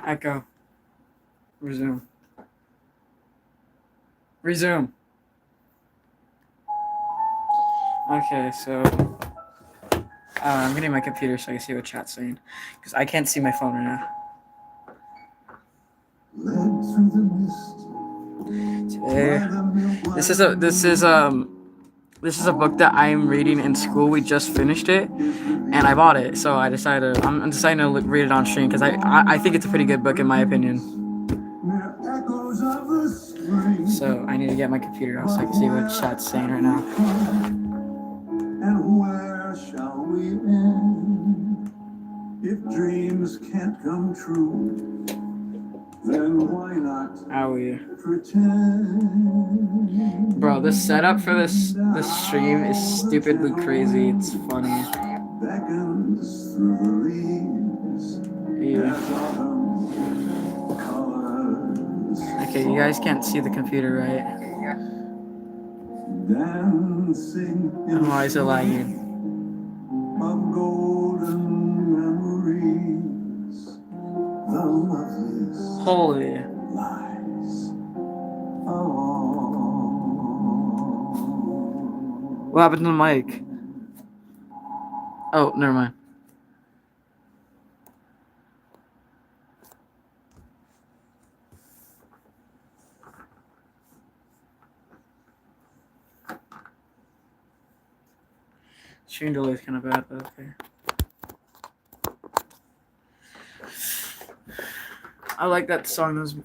Echo. Resume. Resume. Okay, so I'm getting my computer so I can see what chat's saying, because I can't see my phone right now. Today, this is a book that I'm reading in school. We just finished it, and I bought it, so I'm deciding to read it on stream because I think it's a pretty good book in my opinion. So I need to get my computer out so I can see what chat's saying right now. And where shall we end? If dreams can't come true, then why not pretend? Bro, the setup for this stream is stupidly crazy. It's funny. Beckons through the leaves. Yeah. Okay, you guys can't see the computer, right? Dancing. Why is it lagging? Of golden memories, the loveliest. Holy. Lies. What happened to the mic? Oh, never mind. Stream delay is kind of bad, but okay. I like that song. Those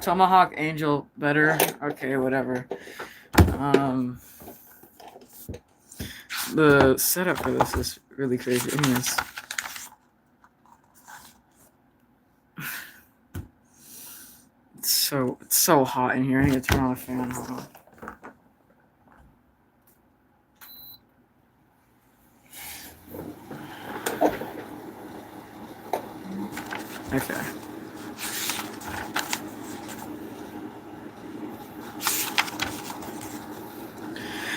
Tomahawk Angel better. Okay, whatever. The setup for this is really crazy. Anyways. It's so hot in here. I need to turn on the fan. Hold on. Okay.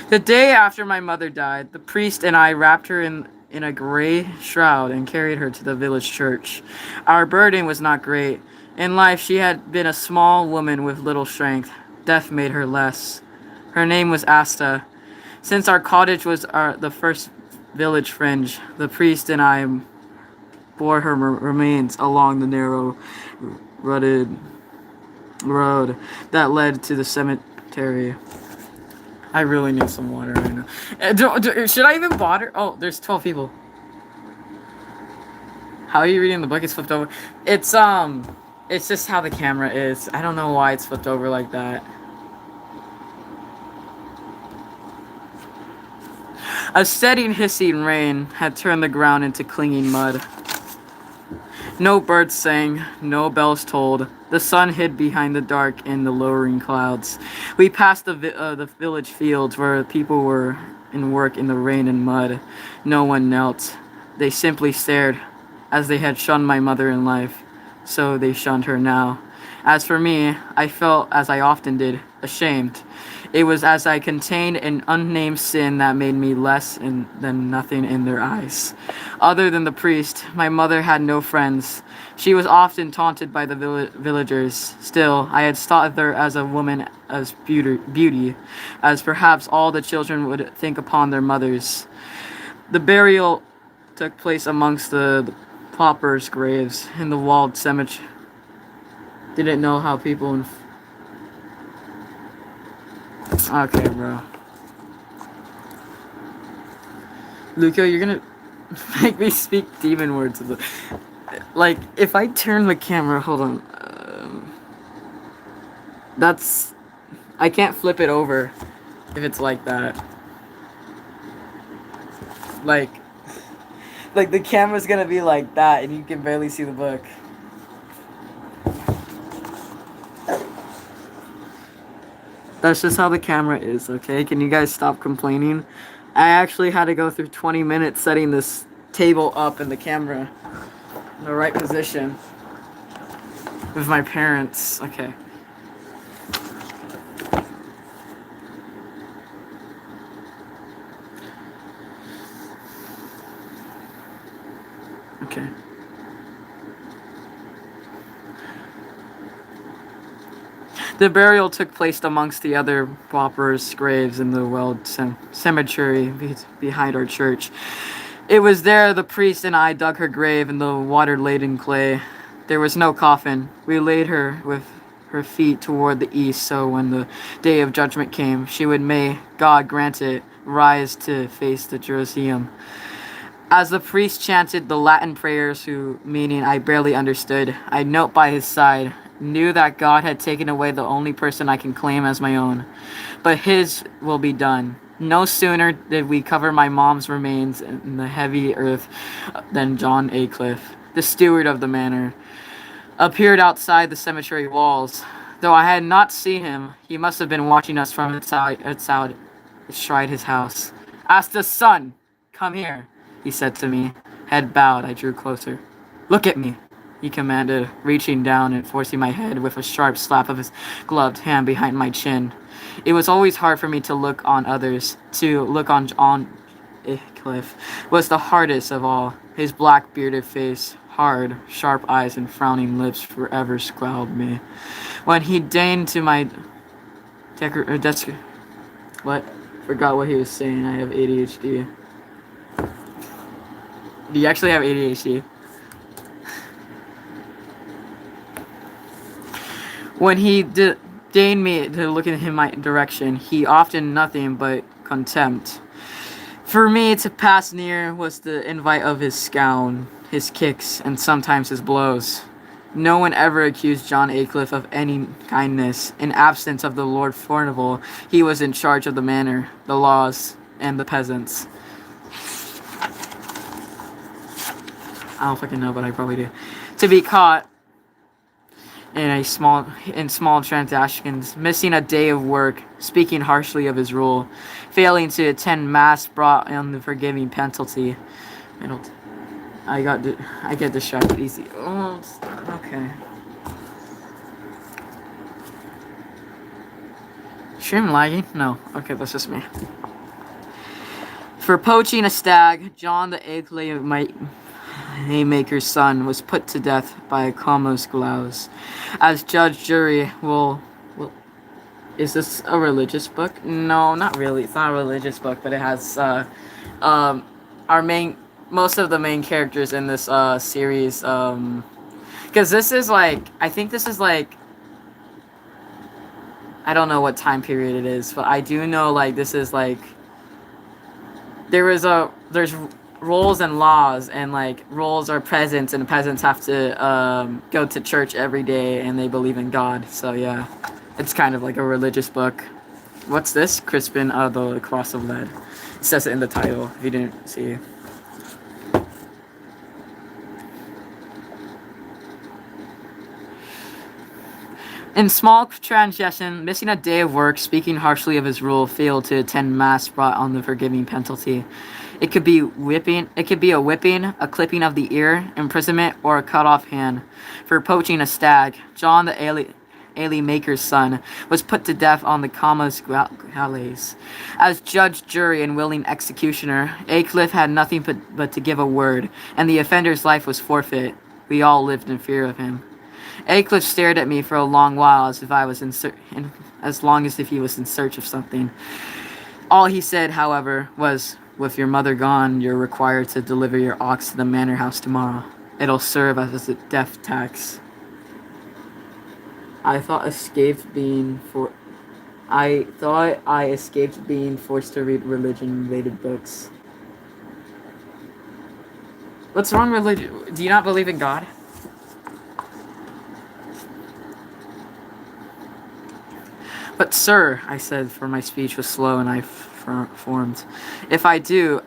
The day after my mother died, the priest and I wrapped her in a gray shroud and carried her to the village church. Our burden was not great. In life, she had been a small woman with little strength. Death made her less. Her name was Asta. Since our cottage was the first village fringe, the priest and I bore her remains along the narrow, rutted road that led to the cemetery. I really need some water right now. Should I even bother? Oh, there's 12 people. How are you reading the book? It's flipped over. It's just how the camera is. I don't know why it's flipped over like that. A steady hissing rain had turned the ground into clinging mud. No birds sang, no bells tolled. The sun hid behind the dark in the lowering clouds. We passed the village fields where people were in work in the rain and mud. No one knelt. They simply stared, as they had shunned my mother in life. So they shunned her now. As for me, I felt, as I often did, ashamed. It was as I contained an unnamed sin that made me less than nothing in their eyes. Other than the priest, my mother had no friends. She was often taunted by the villagers. Still, I had thought of her as a woman as beauty, as perhaps all the children would think upon their mothers. The burial took place amongst the paupers' graves in the walled cemetery. Didn't know how people... Okay, bro. Lucio, you're gonna make me speak demon words. Like, if I turn the camera, hold on. That's... I can't flip it over if it's like that. Like the camera's gonna be like that and you can barely see the book. That's just how the camera is, okay? Can you guys stop complaining? I actually had to go through 20 minutes setting this table up and the camera in the right position with my parents. Okay. Okay. The burial took place amongst the other paupers' graves in the walled cemetery behind our church. It was there the priest and I dug her grave in the water-laden clay. There was no coffin. We laid her with her feet toward the east, so when the day of judgment came, she would, may God grant it, rise to face the Jerusalem. As the priest chanted the Latin prayers, whose meaning I barely understood, I knelt by his side, knew that God had taken away the only person I can claim as my own. But his will be done. No sooner did we cover my mom's remains in the heavy earth than John Aycliffe, the steward of the manor, appeared outside the cemetery walls. Though I had not seen him, he must have been watching us from outside his house. "Ask the son, come here," he said to me. Head bowed, I drew closer. "Look at me," he commanded, reaching down and forcing my head with a sharp slap of his gloved hand behind my chin. It was always hard for me to look on others. To look on Cliff was the hardest of all. His black bearded face, hard, sharp eyes, and frowning lips forever scowled me. When he deigned to my desk, what? Forgot what he was saying. I have ADHD. Do you actually have ADHD? When he deigned me to look in my direction, he often nothing but contempt. For me to pass near was the invite of his scowl, his kicks, and sometimes his blows. No one ever accused John Aycliffe of any kindness. In absence of the Lord Fornival, he was in charge of the manor, the laws, and the peasants. I don't fucking know, but I probably do. To be caught in small transactions, missing a day of work, speaking harshly of his rule, failing to attend mass brought on the forgiving penalty. I get distracted easy. Oh, okay. Stream lagging? No. Okay, that's just me. For poaching a stag, John the Haymaker's son was put to death by Commos Glaus. As judge, jury will. Is this a religious book? No, not really. It's not a religious book, but it has most of the main characters in this series. Because this is like, I think this is like, I don't know what time period it is, but I do know like this is like there's rules and laws, and like rules are peasants, and peasants have to go to church every day, and they believe in God. So yeah, it's kind of like a religious book. What's this? Crispin, the Cross of Lead. It says it in the title if you didn't see. In small transgression, missing a day of work, speaking harshly of his rule, failed to attend mass brought on the forgiving penalty. It could be a whipping, a clipping of the ear, imprisonment, or a cut-off hand. For poaching a stag, John the Maker's son was put to death on the Commos galleys. As judge, jury, and willing executioner, Aycliffe had nothing but to give a word, and the offender's life was forfeit. We all lived in fear of him. Aycliffe stared at me for a long while, as if he was in search of something. All he said, however, was, "With your mother gone, you're required to deliver your ox to the manor house tomorrow. It'll serve as a death tax." I thought I escaped being forced to read religion-related books. What's wrong with religion? Do you not believe in God? "But sir," I said, for my speech was slow and I formed. "If I do,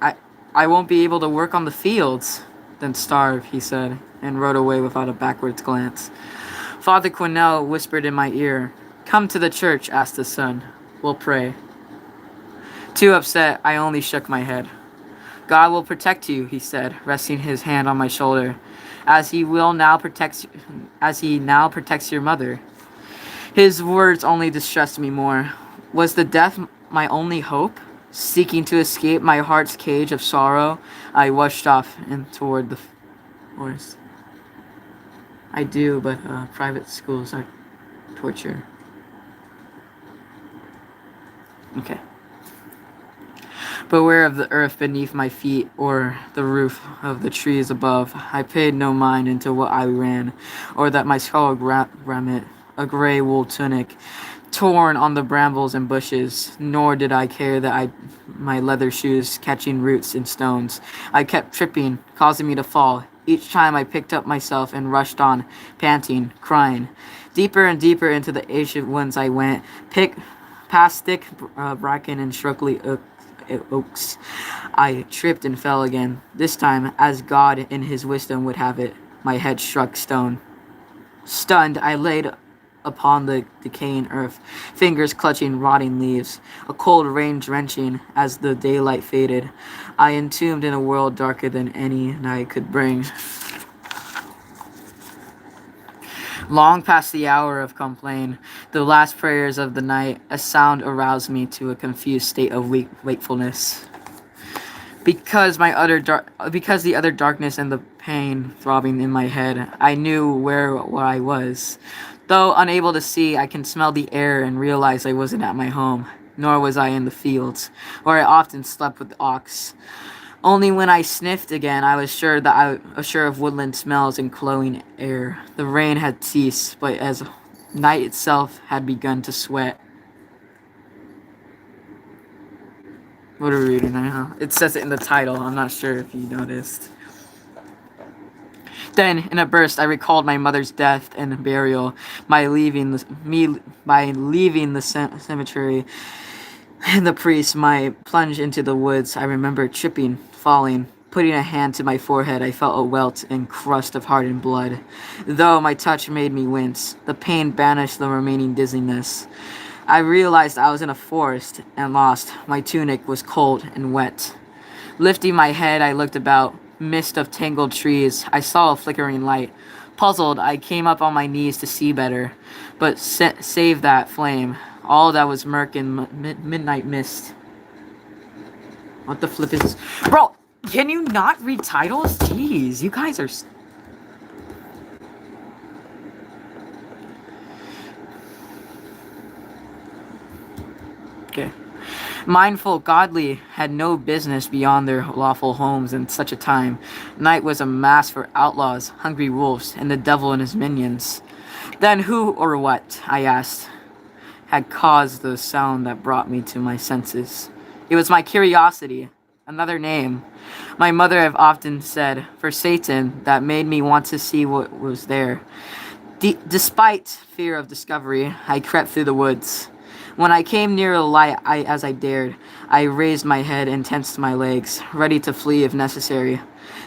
I won't be able to work on the fields." "Then starve," he said, and rode away without a backwards glance. Father Quinnell whispered in my ear, "Come to the church," asked the son. "We'll pray." Too upset, I only shook my head. "God will protect you," he said, resting his hand on my shoulder, as he now protects your mother." His words only distressed me more. Was the death my only hope? Seeking to escape my heart's cage of sorrow, I washed off and toward the forest. "I do, but private schools are torture." Okay. Beware of the earth beneath my feet or the roof of the trees above. I paid no mind into what I ran, or that my scarlet garment, a gray wool tunic, torn on the brambles and bushes, nor did I care that my leather shoes catching roots and stones. I kept tripping, causing me to fall. Each time I picked up myself and rushed on, panting, crying. Deeper and deeper into the ancient woods I went, past thick bracken and shrubby oaks. I tripped and fell again. This time, as God in his wisdom would have it, my head struck stone. Stunned, I laid upon the decaying earth, fingers clutching rotting leaves, a cold rain drenching as the daylight faded. I entombed in a world darker than any night could bring. Long past the hour of complaint, the last prayers of the night, a sound aroused me to a confused state of wakefulness. Because the utter darkness and the pain throbbing in my head, I knew where I was. Though unable to see, I can smell the air and realize I wasn't at my home, nor was I in the fields, where I often slept with the ox. Only when I sniffed again, I was sure of woodland smells and glowing air. The rain had ceased, but as night itself had begun to sweat. What are we reading now? It says it in the title. I'm not sure if you noticed. Then, in a burst, I recalled my mother's death and burial, my leaving the cemetery, and the priest, my plunge into the woods. I remember tripping, falling, putting a hand to my forehead. I felt a welt and crust of hardened blood. Though my touch made me wince, the pain banished the remaining dizziness. I realized I was in a forest and lost. My tunic was cold and wet. Lifting my head, I looked about. Mist of tangled trees. I saw a flickering light. Puzzled, I came up on my knees to see better. But save that flame. All that was murk and midnight mist. What the flip is... Bro, can you not read titles? Jeez, you guys are... Okay. Mindful, godly, had no business beyond their lawful homes in such a time. Night was a mass for outlaws, hungry wolves, and the devil and his minions. Then who or what, I asked, had caused the sound that brought me to my senses? It was my curiosity, another name. My mother have often said, for Satan, that made me want to see what was there. Despite fear of discovery, I crept through the woods. When I came near the light, as I dared, I raised my head and tensed my legs, ready to flee if necessary.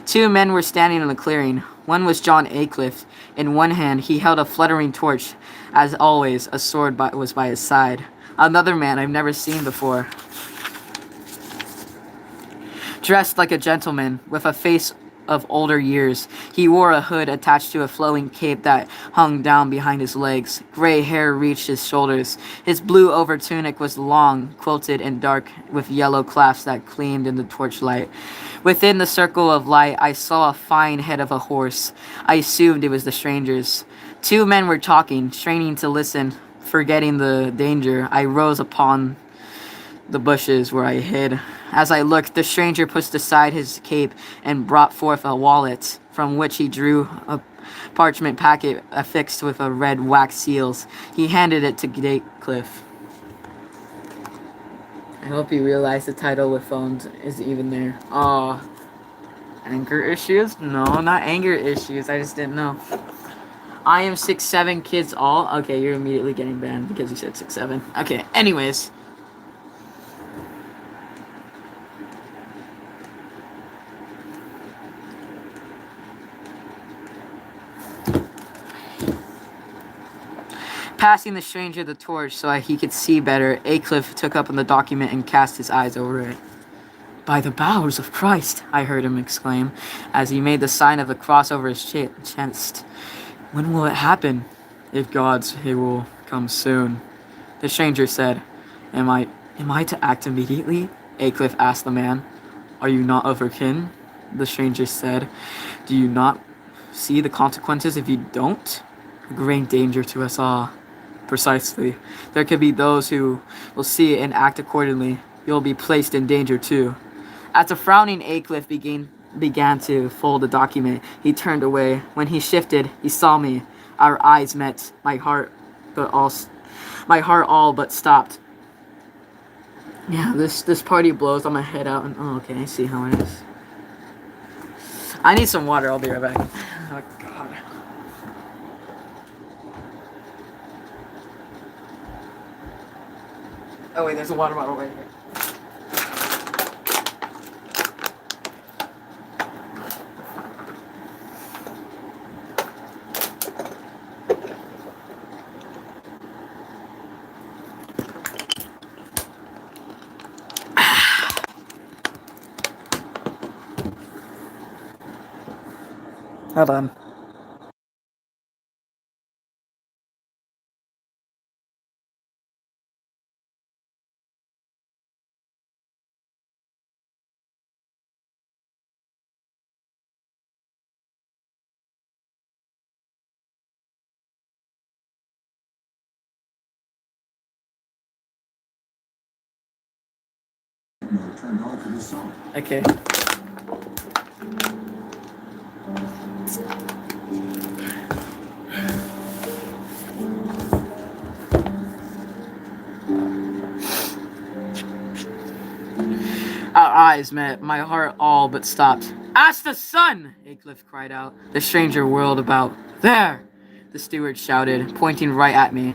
Two men were standing in the clearing. One was John Aycliffe. In one hand, he held a fluttering torch. As always, a sword was by his side. Another man I've never seen before. Dressed like a gentleman, with a face of older years, he wore a hood attached to a flowing cape that hung down behind his legs. Gray hair reached his shoulders. His blue overtunic was long, quilted and dark, with yellow clasps that gleamed in the torchlight. Within the circle of light, I saw a fine head of a horse. I assumed it was the stranger's. Two men were talking, straining to listen. Forgetting the danger, I rose upon the bushes where I hid. As I looked, the stranger pushed aside his cape and brought forth a wallet, from which he drew a parchment packet affixed with a red wax seals. He handed it to Gatecliff. I hope you realize the title with phones is even there. Anger issues? No, not anger issues. I just didn't know. I am 6'7", kids all. Okay, you're immediately getting banned because you said 6'7". Okay, anyways. Passing the stranger the torch so he could see better, Aycliffe took up the document and cast his eyes over it. By the powers of Christ, I heard him exclaim, as he made the sign of the cross over his chest. When will it happen? If God's, it will come soon. The stranger said, Am I to act immediately? Aycliffe asked the man. Are you not of her kin? The stranger said. Do you not see the consequences if you don't? A great danger to us all. Precisely. There could be those who will see it and act accordingly. You'll be placed in danger too. As the frowning Aycliffe began to fold the document, he turned away. When he shifted, he saw me. Our eyes met. My heart all but stopped. Yeah, this party blows on my head out, and oh, okay, I see how it is. I need some water. I'll be right back. Oh God. Oh wait, there's a water bottle right here. Hold on. Okay. Our eyes met. My heart all but stopped. Ask the sun! Aycliffe cried out. The stranger whirled about. There! The steward shouted, pointing right at me.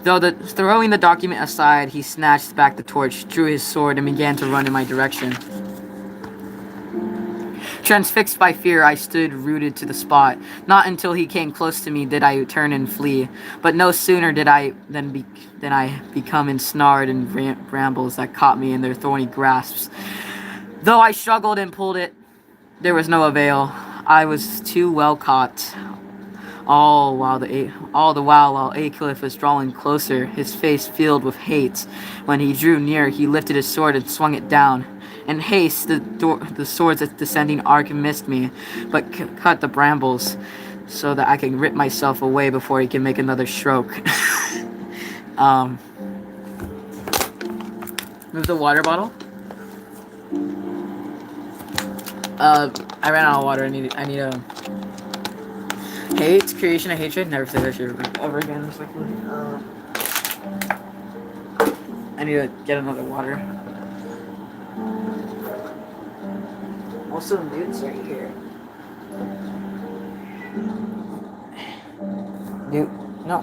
Throwing the document aside, he snatched back the torch, drew his sword, and began to run in my direction. Transfixed by fear, I stood rooted to the spot. Not until he came close to me did I turn and flee. But no sooner did I become ensnared in brambles that caught me in their thorny grasps. Though I struggled and pulled it, there was no avail. I was too well caught. All the while Aycliffe was drawing closer, his face filled with hate. When he drew near, he lifted his sword and swung it down. In haste, the sword's descending arc missed me, but cut the brambles so that I can rip myself away before he can make another stroke. Move the water bottle. I ran out of water. I need a hate creation of hatred. Never say that shit ever again. Respectfully. I need to get another water. Also, Newt's right here. Newt, no.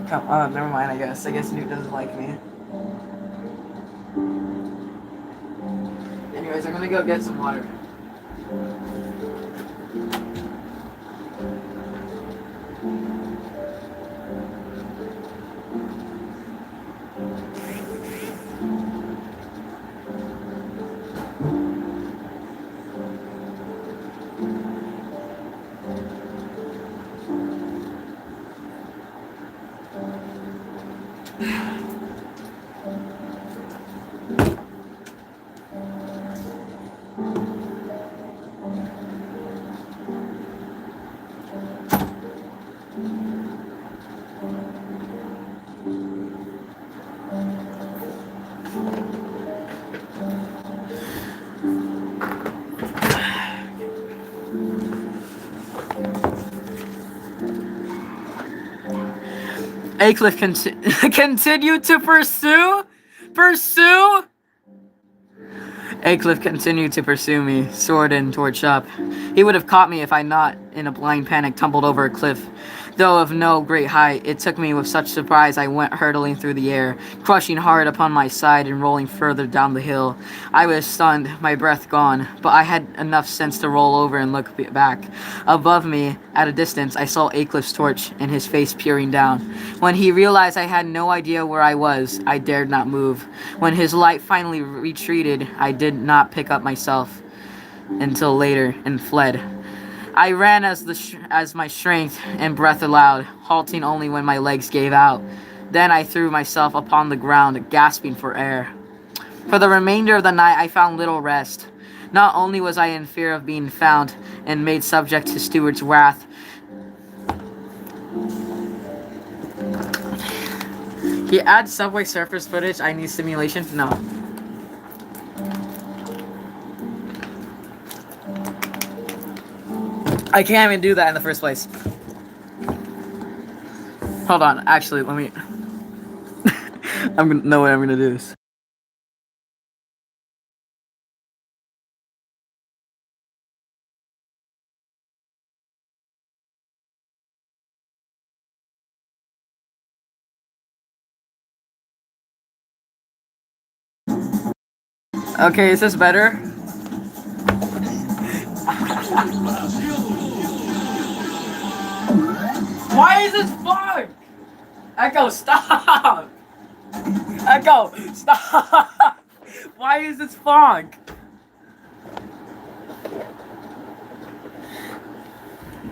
Come on. Never mind. I guess Newt doesn't like me. Anyways, I'm gonna go get some water. Aycliffe continued to pursue? Aycliffe continued to pursue me, sword and torch up. He would have caught me if I not, in a blind panic, tumbled over a cliff. Though of no great height, it took me with such surprise I went hurtling through the air, crushing hard upon my side and rolling further down the hill. I was stunned, my breath gone, but I had enough sense to roll over and look back. Above me, at a distance, I saw Aycliffe's torch and his face peering down. When he realized I had no idea where I was, I dared not move. When his light finally retreated, I did not pick up myself until later and fled. I ran as my strength and breath allowed, halting only when my legs gave out. Then I threw myself upon the ground, gasping for air. For the remainder of the night, I found little rest. Not only was I in fear of being found and made subject to Steward's wrath, He adds Subway Surfers footage. I need simulation. No. I can't even do that in the first place. Hold on. Actually, let me. I'm gonna. No way. I'm gonna do this. Okay, is this better? Why is this fog? Echo, stop! Echo, stop! Why is this fog?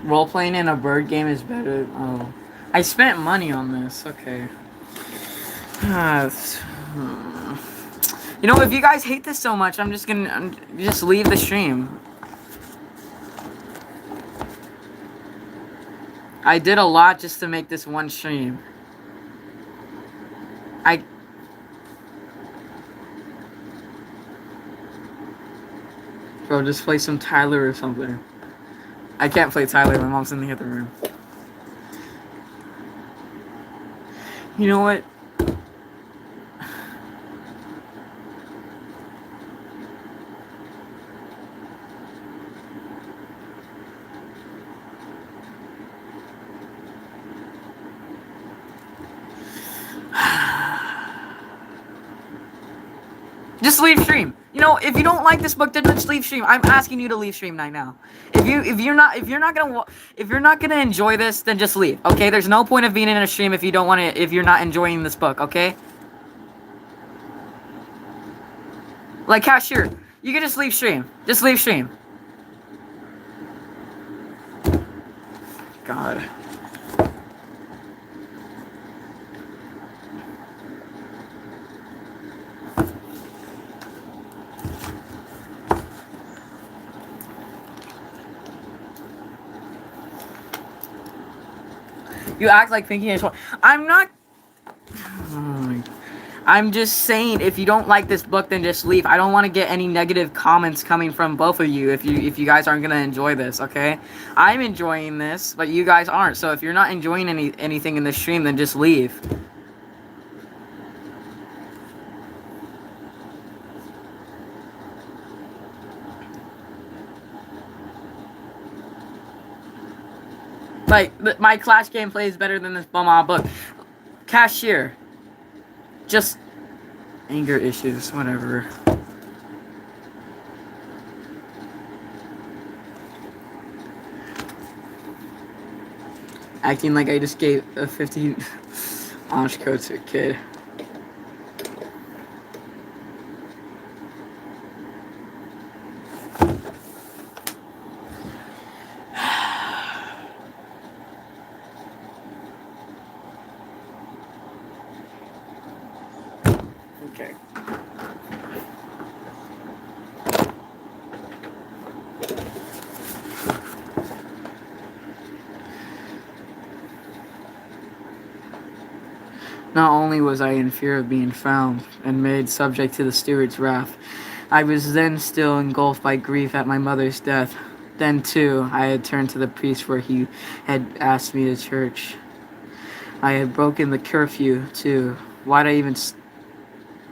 Role playing in a bird game is better. Oh, I spent money on this. Okay. You know, if you guys hate this so much, I'm just just leave the stream. I did a lot just to make this one stream. Bro, just play some Tyler or something. I can't play Tyler. My mom's in the other room. You know what? Just leave stream. You know, if you don't like this book, then just leave stream. I'm asking you to leave stream right now. If you're not gonna enjoy this, then just leave. Okay? There's no point of being in a stream if you don't want to. If you're not enjoying this book. Okay? Like cashier, you can just leave stream. Just leave stream. God. You act like Pinky is. I'm not. I'm just saying, if you don't like this book, then just leave. I don't want to get any negative comments coming from both of you if you guys aren't gonna enjoy this. Okay, I'm enjoying this, but you guys aren't. So if you're not enjoying anything in the stream, then just leave. Like, my Clash gameplay is better than this bum book. Cashier. Just anger issues, whatever. Acting like I just gave a 50 launch code to a kid. Okay. Not only was I in fear of being found and made subject to the steward's wrath, I was then still engulfed by grief at my mother's death. Then, too, I had turned to the priest where he had asked me to church. I had broken the curfew, too. Why'd I even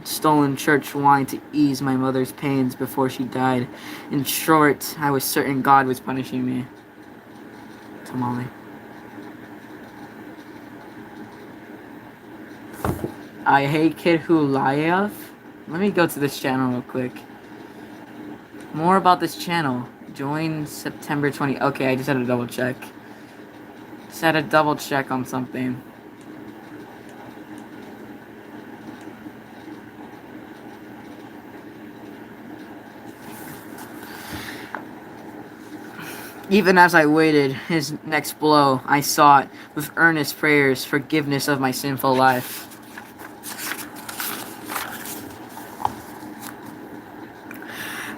stolen church wine to ease my mother's pains before she died? In short, I was certain God was punishing me. Tamale. I hate Kid Who Live. Let me go to this channel real quick. More about this channel. Join September 20. Okay, I just had to double check. Just had to double check on something. Even as I waited his next blow, I sought, with earnest prayers, forgiveness of my sinful life.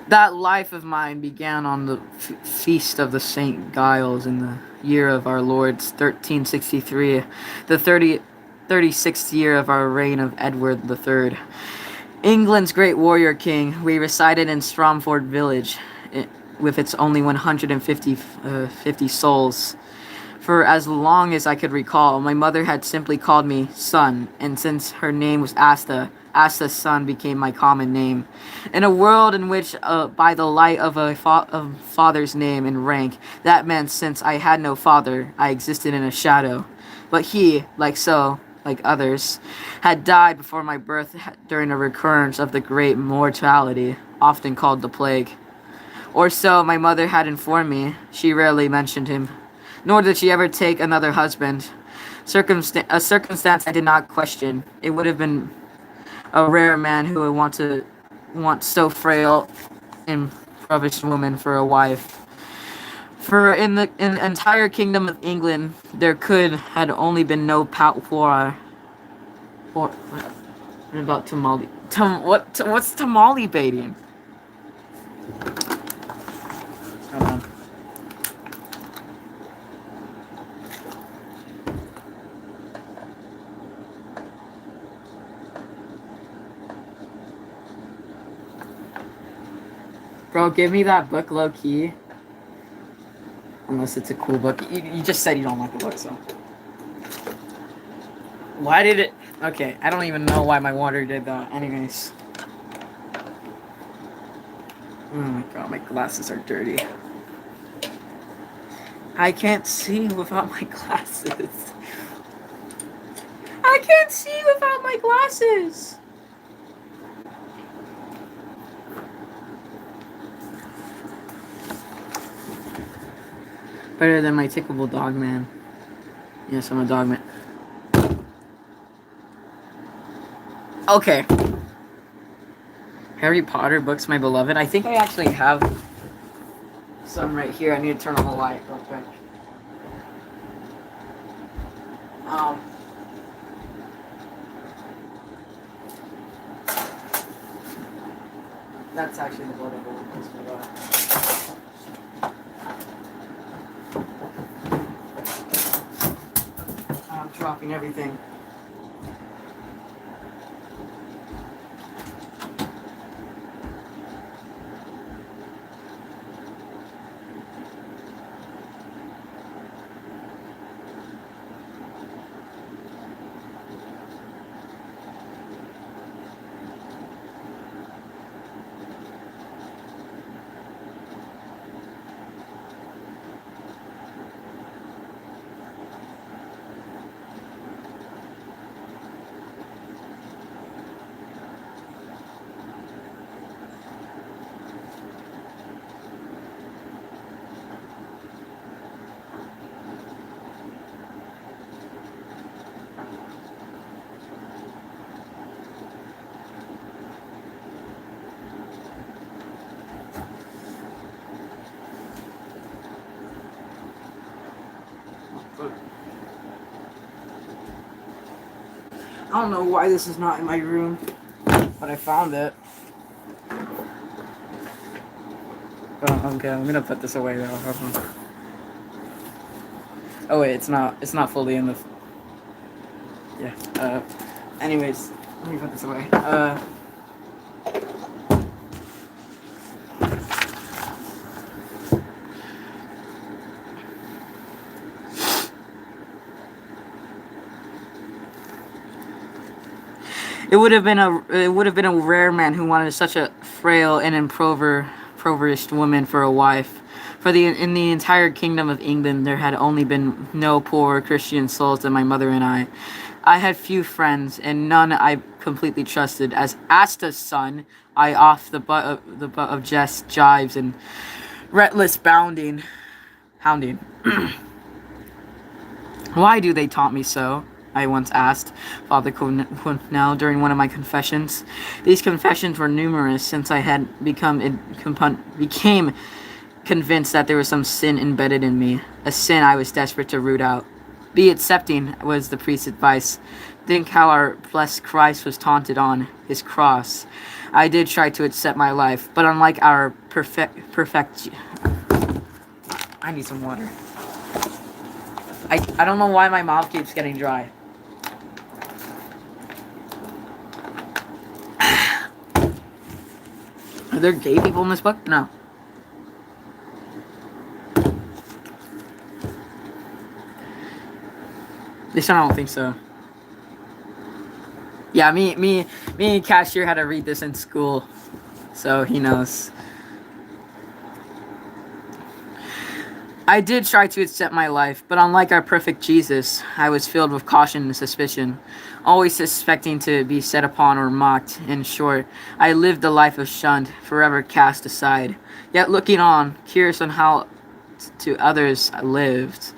That life of mine began on the feast of the St. Giles in the year of our Lord's 1363, the 36th year of our reign of Edward III, England's great warrior king. We resided in Stromford village, with its only 150 souls. For as long as I could recall, my mother had simply called me son, and since her name was Asta, Asta's son became my common name. In a world in which, by the light of a father's name and rank, that meant since I had no father, I existed in a shadow. But he, like others, had died before my birth during a recurrence of the great mortality, often called the plague. Or so my mother had informed me. She rarely mentioned him, nor did she ever take another husband. A circumstance I did not question. It would have been a rare man who would want so frail and impoverished woman for a wife. For in the entire kingdom of England, there had only been no power. What about tamale? What's tamale baiting? Hold on. Bro, give me that book low key. Unless it's a cool book. You just said you don't like the book, so. Why did it... Okay, I don't even know why my water did that. Anyways. Oh my god, my glasses are dirty. I can't see without my glasses. I can't see without my glasses. Better than my tickable dog man. Yes, I'm a dog man. Okay. Harry Potter books, my beloved. I think I actually have some right here. I need to turn on the light real quick. That's actually the blood of the I'm dropping everything. I don't know why this is not in my room, but I found it. Oh, okay, I'm gonna put this away though. Oh wait, it's not fully in the... Yeah, anyways, let me put this away. It would have been a rare man who wanted such a frail and impoverished woman for a wife. In the entire kingdom of England, there had only been no poorer Christian souls than my mother and I. I had few friends, and none I completely trusted. As Asta's son, I off the butt of jest, jibes, and reckless hounding. Why do they taunt me so? I once asked Father Cornell during one of my confessions. These confessions were numerous since I had became convinced that there was some sin embedded in me, a sin I was desperate to root out. Be accepting, was the priest's advice. Think how our blessed Christ was taunted on his cross. I did try to accept my life, but unlike our perfect... I need some water. I don't know why my mouth keeps getting dry. Are there gay people in this book? No. At least I don't think so. Yeah, me and Cashier had to read this in school, so he knows. I did try to accept my life, but unlike our perfect Jesus, I was filled with caution and suspicion, always suspecting to be set upon or mocked. In short, I lived a life of shunned, forever cast aside, yet looking on, curious on how to others lived.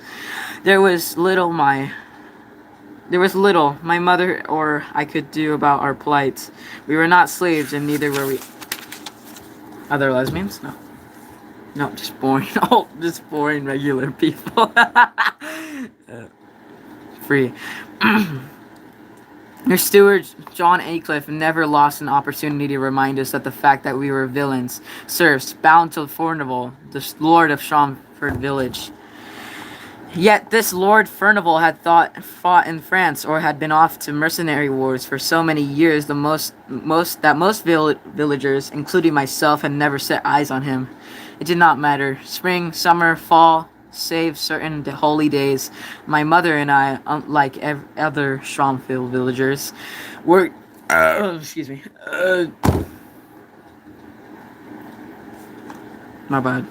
There was little my mother or I could do about our plight. We were not slaves, and neither were we. Other lesbians? No. No, just boring. Oh, just boring regular people. Free. Your steward, John Aycliffe, never lost an opportunity to remind us that the fact that we were villains, serfs, bound to Furnival, the lord of Shamford village. Yet this Lord Furnival had fought in France or had been off to mercenary wars for so many years most villagers, including myself, had never set eyes on him. It did not matter. Spring, summer, fall, save certain holy days, my mother and I, unlike other Stromfield villagers, were excuse me. My bad.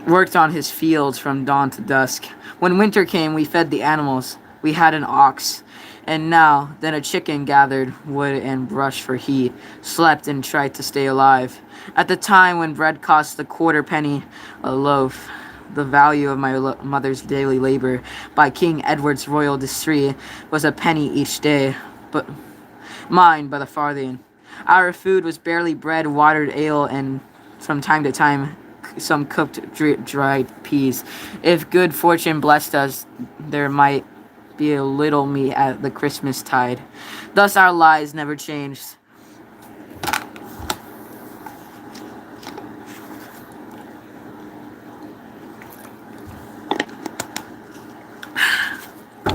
Worked on his fields from dawn to dusk. When winter came, we fed the animals. We had an ox, and now then a chicken gathered wood and brush for heat, slept and tried to stay alive. At the time when bread cost a quarter penny a loaf, the value of my mother's daily labor by King Edward's royal decree was a penny each day, but mine but a farthing. Our food was barely bread, watered ale, and from time to time some cooked dried peas. If good fortune blessed us, there might be a little meat at the Christmas tide. Thus our lives never changed.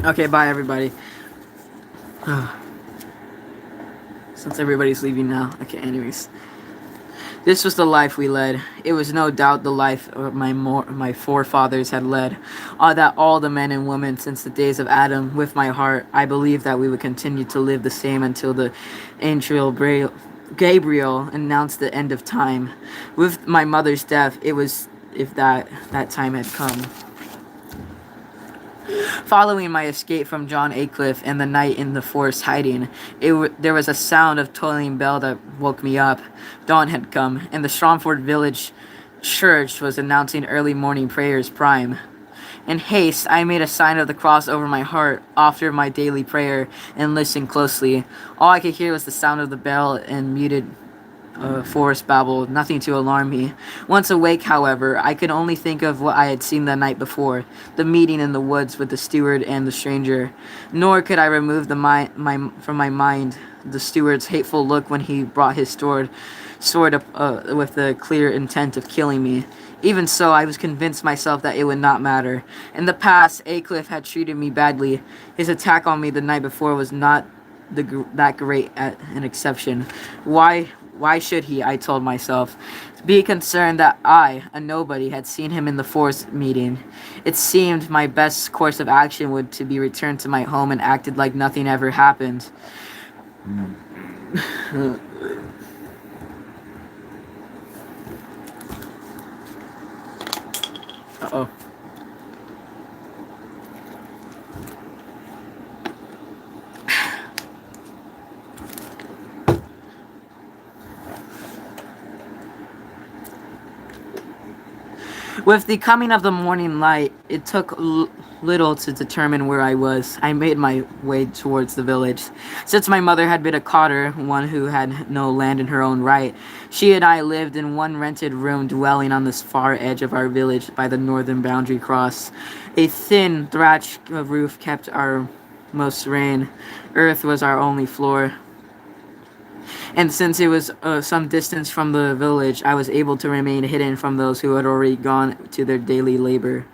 Okay, bye everybody. Since everybody's leaving now. Okay, anyways. This was the life we led. It was no doubt the life my forefathers had led. That all the men and women since the days of Adam, with my heart, I believed that we would continue to live the same until the angel Gabriel announced the end of time. With my mother's death, it was if that time had come. Following my escape from John Aycliffe and the night in the forest hiding, there was a sound of tolling bell that woke me up. Dawn had come, and the Stromford village church was announcing early morning prayers prime. In haste, I made a sign of the cross over my heart, after my daily prayer, and listened closely. All I could hear was the sound of the bell and muted forest babble, nothing to alarm me. Once awake, however, I could only think of what I had seen the night before, the meeting in the woods with the steward and the stranger. Nor could I remove from my mind the steward's hateful look when he brought his sword with the clear intent of killing me. Even so, I was convinced myself that it would not matter. In the past, Aycliffe had treated me badly. His attack on me the night before was not that great an exception. Why should he, I told myself, be concerned that I, a nobody, had seen him in the forest meeting? It seemed my best course of action would to be returned to my home and acted like nothing ever happened. Uh-oh. With the coming of the morning light, it took little to determine where I was. I made my way towards the village. Since my mother had been a cotter, one who had no land in her own right, she and I lived in one rented room dwelling on this far edge of our village by the northern boundary cross. A thin thatched roof kept our most rain. Earth was our only floor. And since it was some distance from the village, I was able to remain hidden from those who had already gone to their daily labor.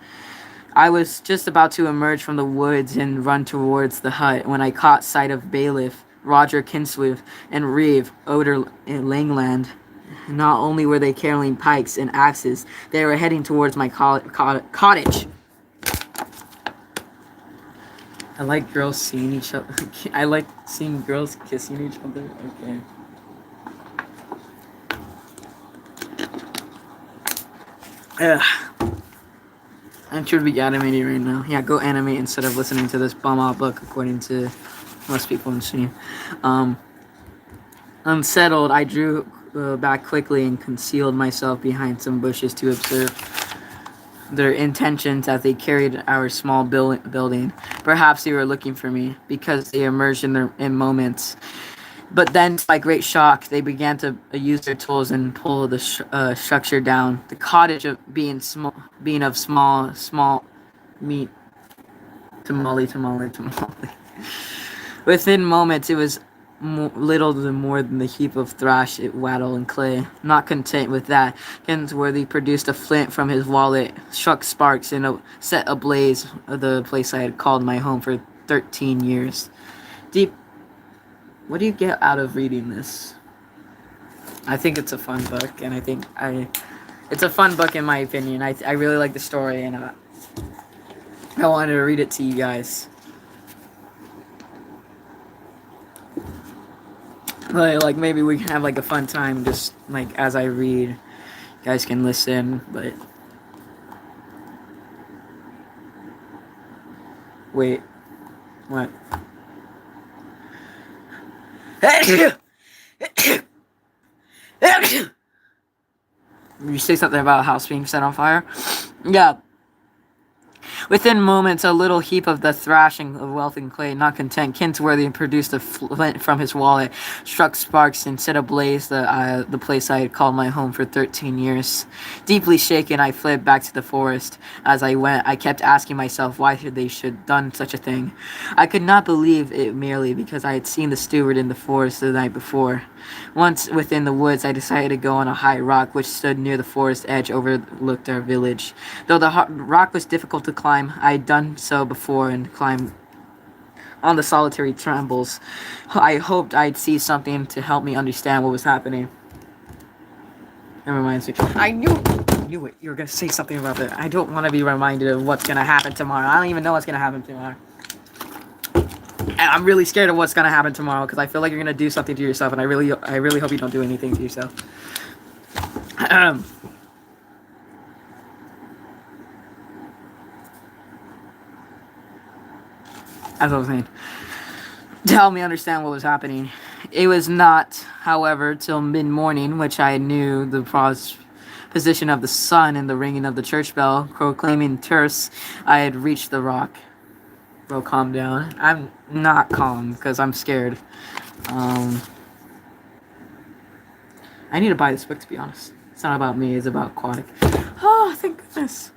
I was just about to emerge from the woods and run towards the hut when I caught sight of Bailiff Roger Kinswift, and Reeve Oder Langland. Not only were they carrying pikes and axes, they were heading towards my cottage. I like girls seeing each other. I like seeing girls kissing each other. Okay. I should be animating right now. Yeah, go animate instead of listening to this bum-out book, according to most people in Steam. Unsettled, I drew back quickly and concealed myself behind some bushes to observe their intentions as they carried our small building. Perhaps they were looking for me, because they emerged in moments. But then, by great shock, they began to use their tools and pull the structure down. The cottage being of small meat. Tamale. Within moments, it was little more than the heap of thrash, wattle, and clay. Not content with that, Kensworthy produced a flint from his wallet, struck sparks, and set ablaze the place I had called my home for 13 years. What do you get out of reading this? I think it's a fun book, and it's a fun book in my opinion. I really like the story, and I wanted to read it to you guys. Like maybe we can have like a fun time, just like as I read. You guys can listen, but wait, what? You say something about a house being set on fire? Yeah. Within moments, a little heap of the thrashing of wealth and clay. Not content, Kinsworthy produced a flint from his wallet, struck sparks, and set ablaze the place I had called my home for 13 years. Deeply shaken, I fled back to the forest. As I went, I kept asking myself why they should done such a thing. I could not believe it merely because I had seen the steward in the forest the night before. Once within the woods, I decided to go on a high rock which stood near the forest edge overlooked our village. Though the rock was difficult to climb, I had done so before and climbed on the solitary trembles. I hoped I'd see something to help me understand what was happening. That reminds me. I knew it. You were going to say something about that. I don't want to be reminded of what's going to happen tomorrow. I don't even know what's going to happen tomorrow. And I'm really scared of what's gonna happen tomorrow because I feel like you're gonna do something to yourself, and I really hope you don't do anything to yourself. As I was saying, to help me understand what was happening. It was not, however, till mid-morning, which I knew the position of the sun and the ringing of the church bell, proclaiming terse, I had reached the rock. Bro, calm down. I'm not calm because I'm scared. I need to buy this book, to be honest. It's not about me, it's about Aquatic. Oh, thank goodness.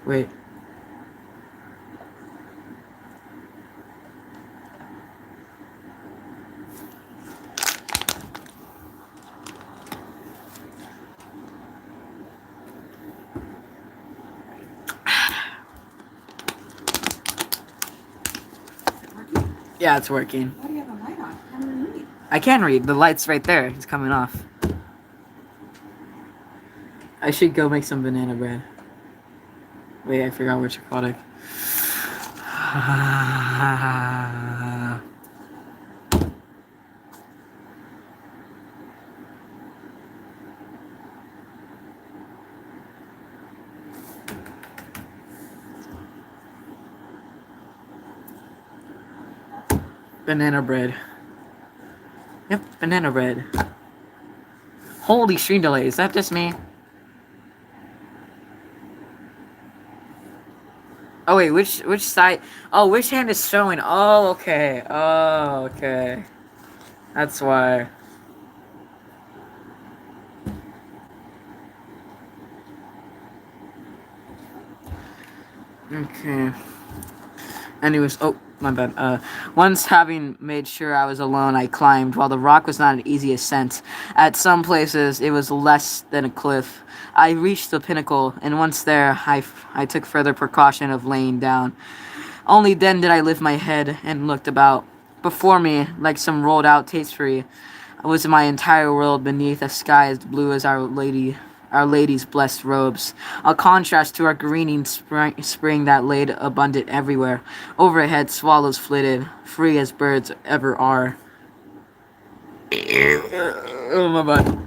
Wait. Yeah, it's working. Why do you have a light on? How do you read? I can read. The light's right there. It's coming off. I should go make some banana bread. Wait, I forgot which Aquatic. Banana bread. Yep, banana bread. Holy stream delay, is that just me? Oh wait, which side? Oh, which hand is showing? Oh, okay. Oh, okay. That's why. Okay. Anyways, oh, my bad. Once having made sure I was alone, I climbed. While the rock was not an easy ascent, at some places it was less than a cliff. I reached the pinnacle, and once there, I took further precaution of laying down Only then did I lift my head and looked about. Before me, like some rolled out tapestry, was my entire world beneath a sky as blue as Our Lady's blessed robes, a contrast to our greening spring that laid abundant everywhere. Overhead, swallows flitted, free as birds ever are. Oh my god.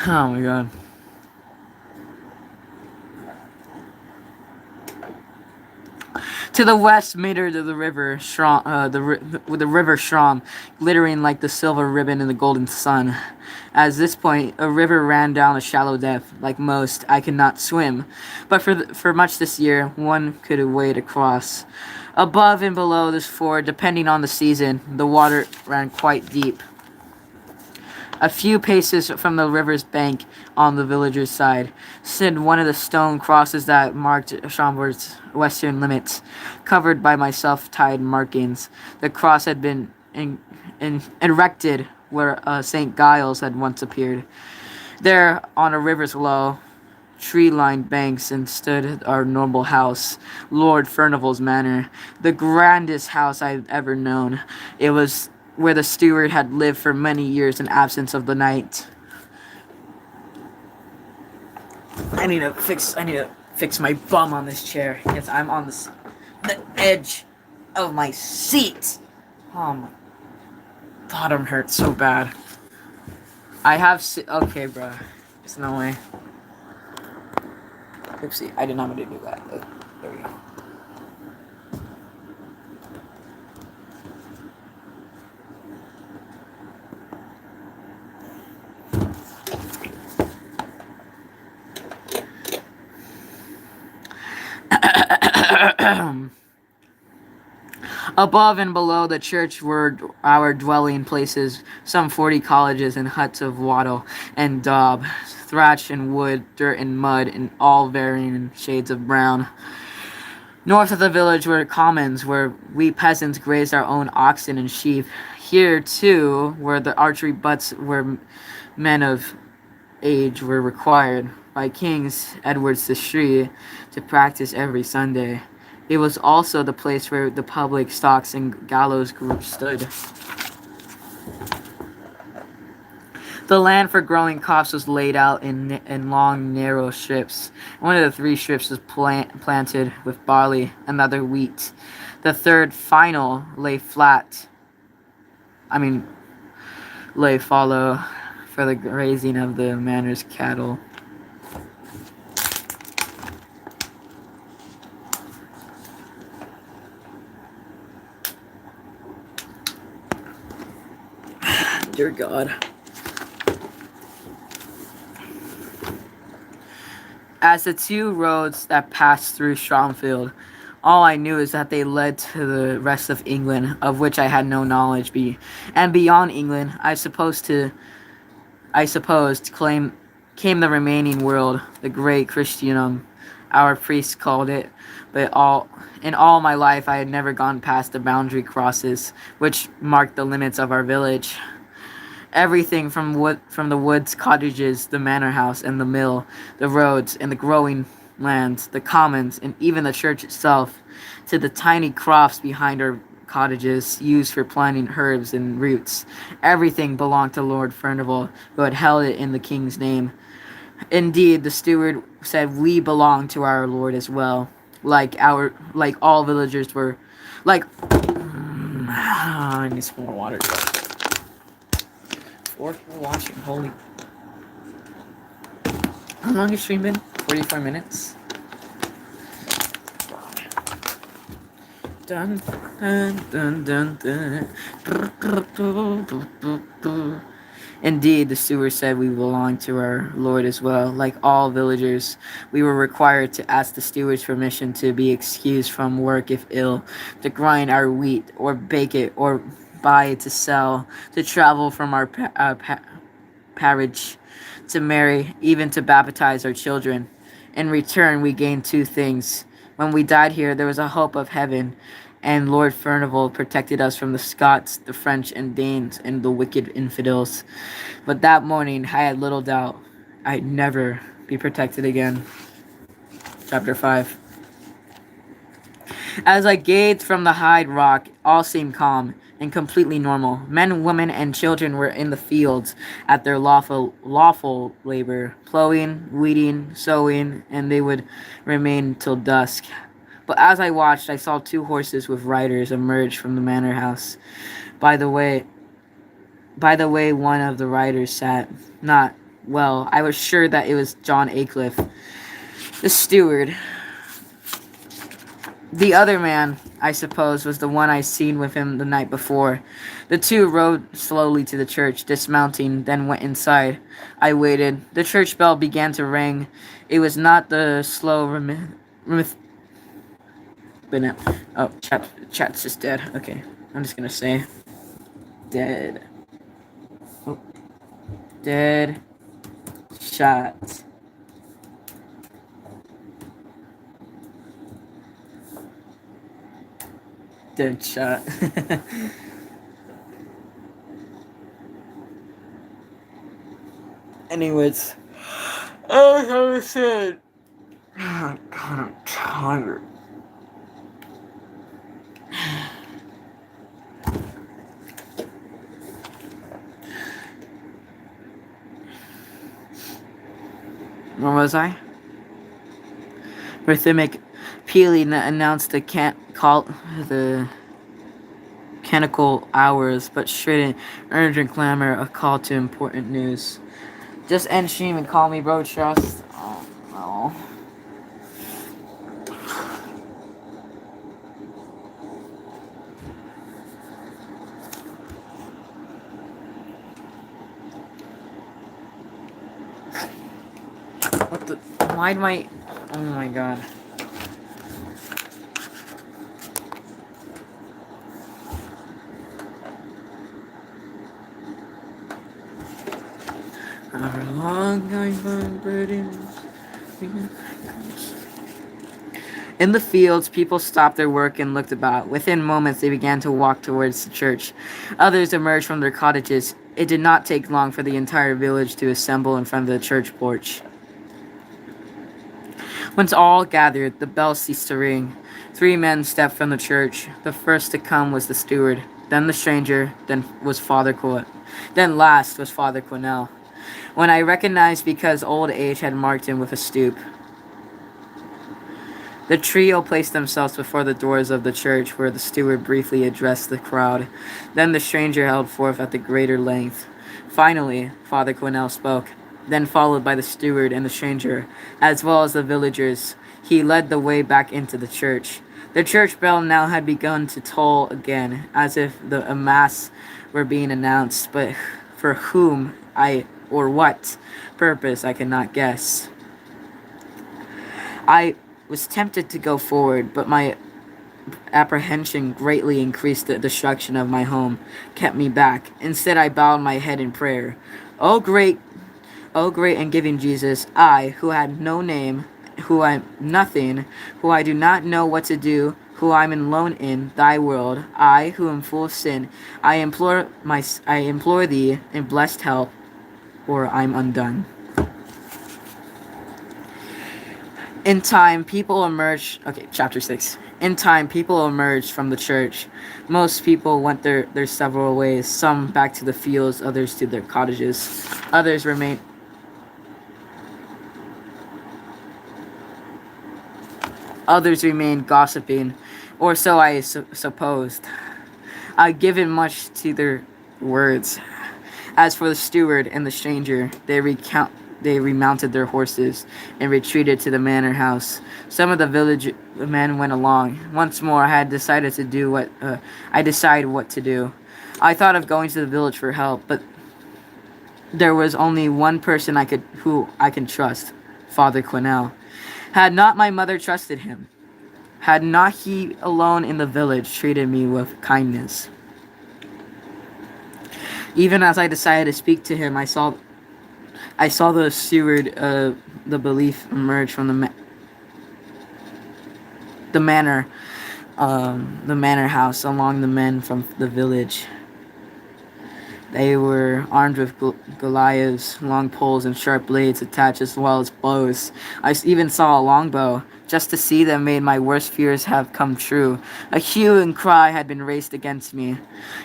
Oh my god. To the west metered the river, with the river Shram, glittering like the silver ribbon in the golden sun. At this point, a river ran down a shallow depth. Like most, I could not swim, but for much this year, one could wade across. Above and below this ford, depending on the season, the water ran quite deep. A few paces from the river's bank on the villager's side stood one of the stone crosses that marked Schomburg's western limits, covered by my self-tied markings. The cross had been erected where St. Giles had once appeared. There, on a river's low, tree-lined banks, and stood our noble house, Lord Furnival's Manor, the grandest house I've ever known. It was where the steward had lived for many years in absence of the night. I need to fix my bum on this chair. Yes, I'm on the edge of my seat. Oh my bottom hurts so bad. Okay, bro. There's no way. Oopsie, I did not mean to do that. There we go. Above and below the church were our dwelling places, some 40 colleges and huts of wattle and daub, thatch and wood, dirt and mud, and all varying shades of brown. North of the village were commons where we peasants grazed our own oxen and sheep. Here, too, were the archery butts where men of age were required by Kings Edwards III to practice every Sunday. It was also the place where the public stocks and gallows group stood. The land for growing crops was laid out in long, narrow strips. One of the 3 strips was planted with barley, another wheat. The third, final, lay fallow for the grazing of the manor's cattle. Dear God. As the 2 roads that passed through Stromfield, all I knew is that they led to the rest of England, of which I had no knowledge. And beyond England, I supposed came the remaining world, the great Christianum, our priests called it. But in all my life, I had never gone past the boundary crosses, which marked the limits of our village. Everything from the woods, cottages, the manor house, and the mill, the roads, and the growing lands, the commons, and even the church itself, to the tiny crofts behind our cottages used for planting herbs and roots. Everything belonged to Lord Furnival, who had held it in the king's name. Indeed, the steward said we belonged to our lord as well, like all villagers were. I need some more water. Or watching. Holy. How long has stream been? 44 minutes. Dun dun dun dun dun. Indeed, the steward said we belonged to our lord as well. Like all villagers, we were required to ask the steward's permission to be excused from work if ill, to grind our wheat, or bake it, or buy it to sell, to travel from our parish, to marry, even to baptize our children. In return, we gained 2 things. When we died here, there was a hope of heaven, and Lord Furnival protected us from the Scots, the French, and Danes, and the wicked infidels. But that morning, I had little doubt I'd never be protected again. Chapter 5. As I gazed from the high rock, all seemed calm and completely normal. Men, women, and children were in the fields at their lawful labor, plowing, weeding, sowing, and they would remain till dusk. But as I watched, I saw two horses with riders emerge from the manor house. By the way, by the way one of the riders sat, not well, I was sure that it was John Aycliffe, the steward. The other man, I suppose, was the one I seen with him the night before. The two rode slowly to the church, dismounting, then went inside. I waited. The church bell began to ring. It was not the slow oh, chat's just dead. Okay, I'm just gonna say dead. Oh, dead. Shot. Dead shot. Anyways, as I said, oh God, I'm tired. Where was I? Rhythmic pealing announced the the canonical hours, but strident, urgent clamor, a call to important news. Just end stream and call me bro trust. Oh no. What the? Why do I? Oh my god. However long I find burdens. In the fields, people stopped their work and looked about. Within moments, they began to walk towards the church. Others emerged from their cottages. It did not take long for the entire village to assemble in front of the church porch. Once all gathered, the bell ceased to ring. 3 men stepped from the church. The first to come was the steward, then the stranger, then last was Father Cornell, when I recognized because old age had marked him with a stoop. The trio placed themselves before the doors of the church, where the steward briefly addressed the crowd. Then the stranger held forth at the greater length. Finally, Father Cornell spoke. Then, followed by the steward and the stranger, as well as the villagers, he led the way back into the church. The church bell now had begun to toll again, as if a mass were being announced, but for whom or what purpose I could not guess. I was tempted to go forward, but my apprehension greatly increased. The destruction of my home kept me back. Instead, I bowed my head in prayer. O great and giving Jesus, I, who had no name, who am nothing, who I do not know what to do, who I am alone in thy world, I, who am full of sin, I implore thee in blessed help, or I'm undone. In time, people emerged. Okay, chapter 6. In time, people emerged from the church. Most people went their several ways, some back to the fields, others to their cottages. Others remained gossiping, or so I supposed. I given much to their words. As for the steward and the stranger, they remounted their horses and retreated to the manor house. Some of the village men went along. Once more, I decided what to do. I thought of going to the village for help, but there was only one person who I can trust, Father Cornell. Had not my mother trusted him? Had not he alone in the village treated me with kindness? Even as I decided to speak to him, I saw the steward, the belief emerge from the manor house along the men from the village. They were armed with Goliaths, long poles, and sharp blades attached, as well as bows. I even saw a longbow. Just to see them made my worst fears have come true. A hue and cry had been raised against me.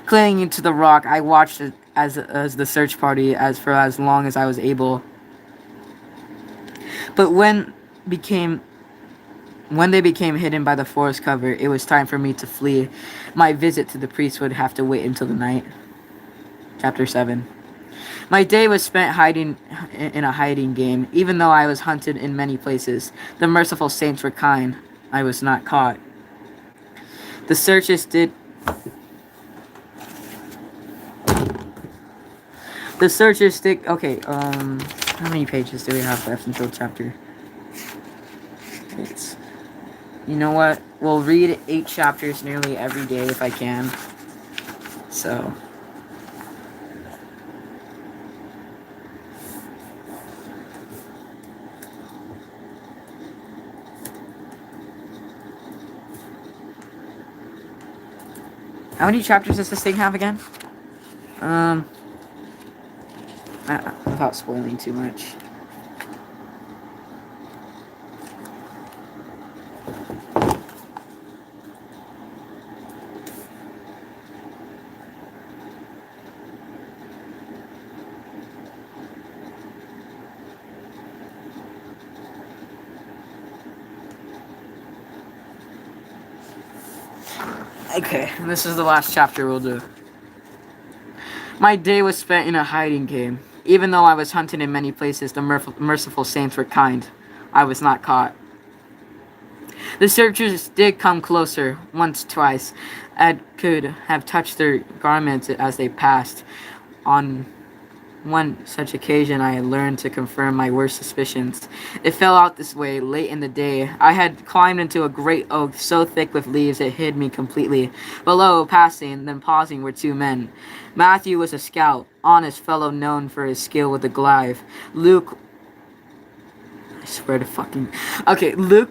Clinging to the rock, I watched it as the search party for as long as I was able. But when they became hidden by the forest cover, it was time for me to flee. My visit to the priest would have to wait until the night. Chapter 7. My day was spent hiding in a hiding game. Even though I was hunted in many places, the merciful saints were kind. I was not caught. The searchers did... Okay, how many pages do we have left until chapter? You know what? We'll read 8 chapters nearly every day if I can. So... How many chapters does this thing have again? Without spoiling too much. Okay, this is the last chapter we'll do. My day was spent in a hiding game. Even though I was hunted in many places, the merciful saints were kind. I was not caught. The searchers did come closer, once, twice. I could have touched their garments as they passed. On one such occasion, I had learned to confirm my worst suspicions. It fell out this way late in the day. I had climbed into a great oak so thick with leaves it hid me completely. Below, passing, then pausing, were 2 men. Matthew was a scout, honest fellow known for his skill with the glaive. Luke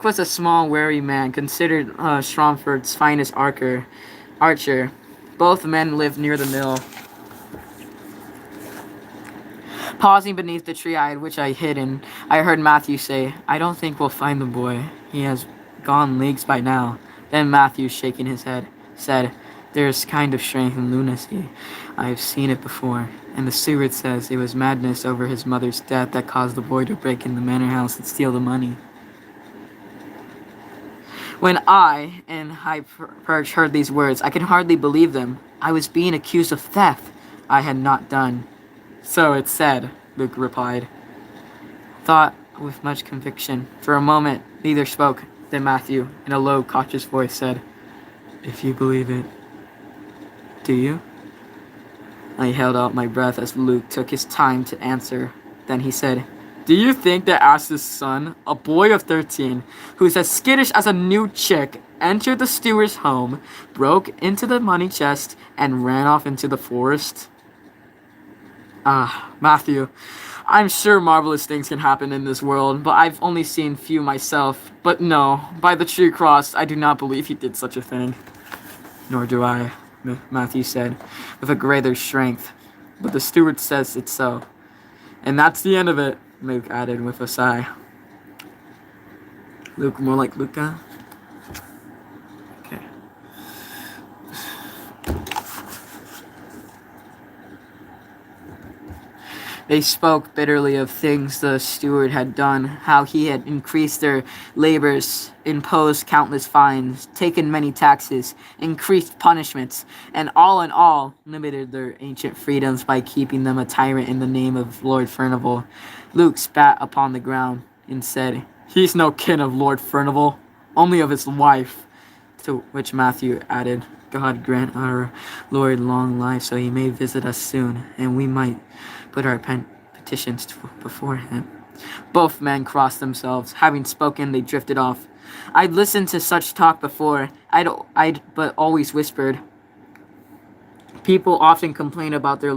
was a small, wary man, considered Stromford's finest archer. Both men lived near the mill. Pausing beneath the tree which I hid in, I heard Matthew say, "I don't think we'll find the boy. He has gone leagues by now." Then Matthew, shaking his head, said, "There's kind of strength in lunacy. I have seen it before. And the steward says it was madness over his mother's death that caused the boy to break in the manor house and steal the money." When I and High Perch heard these words, I could hardly believe them. I was being accused of theft I had not done. "So it's said," Luke replied, thought with much conviction. For a moment, neither spoke. Then Matthew, in a low, cautious voice, said, "If you believe it, do you?" I held out my breath as Luke took his time to answer. Then he said, "Do you think that As's son, a boy of 13, who's as skittish as a new chick, entered the steward's home, broke into the money chest, and ran off into the forest?" Matthew, I'm sure marvelous things can happen in this world, but I've only seen few myself. But no, by the true cross, I do not believe he did such a thing. "Nor do I," Matthew said, with a greater strength. "But the steward says it's so. And that's the end of it," Luke added with a sigh. Luke, more like Luca? Okay. They spoke bitterly of things the steward had done, how he had increased their labors, imposed countless fines, taken many taxes, increased punishments, and all in all, limited their ancient freedoms by keeping them a tyrant in the name of Lord Furnival. Luke spat upon the ground and said, "He's no kin of Lord Furnival, only of his wife." To which Matthew added, "God grant our Lord long life so he may visit us soon, and we might put our petitions before him." Both men crossed themselves. Having spoken, they drifted off. I'd listened to such talk before. I'd but always whispered. People often complain about their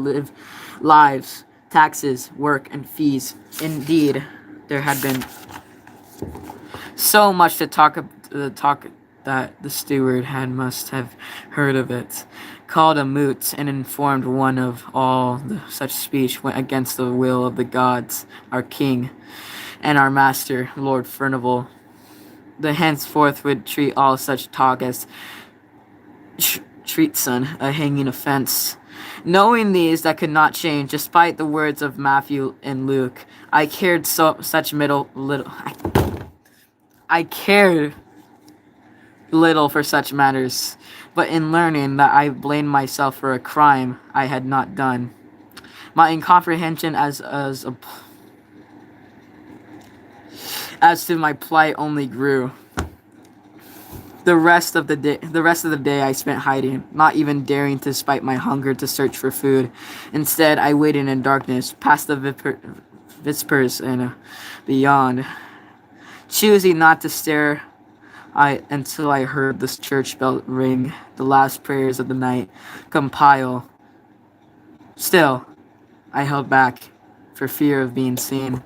lives, taxes, work, and fees. Indeed, there had been so much to talk that the steward must have heard of it, called a moot, and informed one of all such speech went against the will of the gods, our king, and our master, Lord Furnival. the henceforth would treat all such talk as treason, a hanging offense. Knowing these that could not change, despite the words of Matthew and Luke, I cared such little. I cared little for such matters, but in learning that I blamed myself for a crime I had not done, my incomprehension as to my plight only grew. The rest of the day I spent hiding, not even daring to spite my hunger to search for food. Instead, I waited in darkness, past the vespers and beyond, choosing not to stare until I heard this church bell ring, the last prayers of the night compile. Still, I held back for fear of being seen.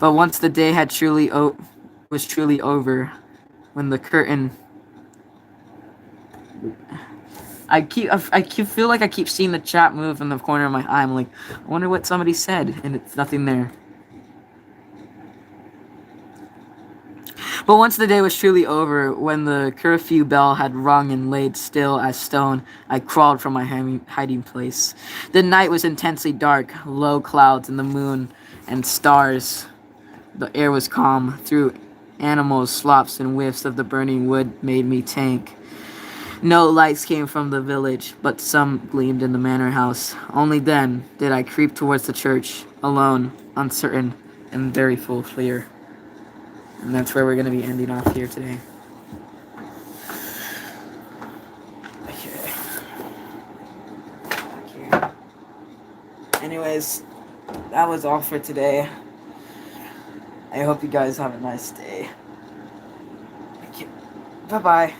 But once the day had was truly over, when the curtain, I feel like I keep seeing the chat move in the corner of my eye. I'm like, I wonder what somebody said, and it's nothing there. But once the day was truly over, when the curfew bell had rung and laid still as stone, I crawled from my hiding place. The night was intensely dark, low clouds and the moon and stars. The air was calm. Through animals, slops, and whiffs of the burning wood made me tank. No lights came from the village, but some gleamed in the manor house. Only then did I creep towards the church, alone, uncertain, and very full of fear. And that's where we're going to be ending off here today. Okay. Anyways, that was all for today. I hope you guys have a nice day. Okay. Bye-bye.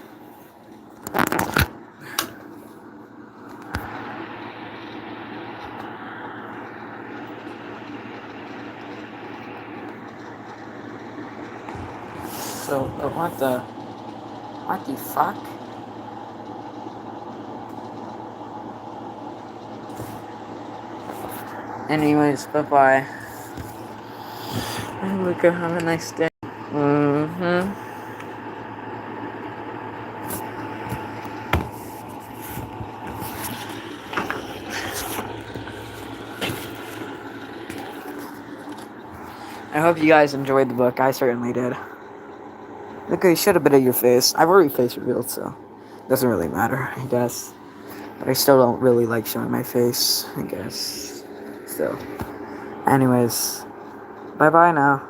So, what the fuck? Anyways, bye-bye. Luca, have a nice day. I hope you guys enjoyed the book. I certainly did. Okay, shut a bit of your face. I've already face revealed, so it doesn't really matter, I guess. But I still don't really like showing my face, I guess. So, anyways, bye-bye now.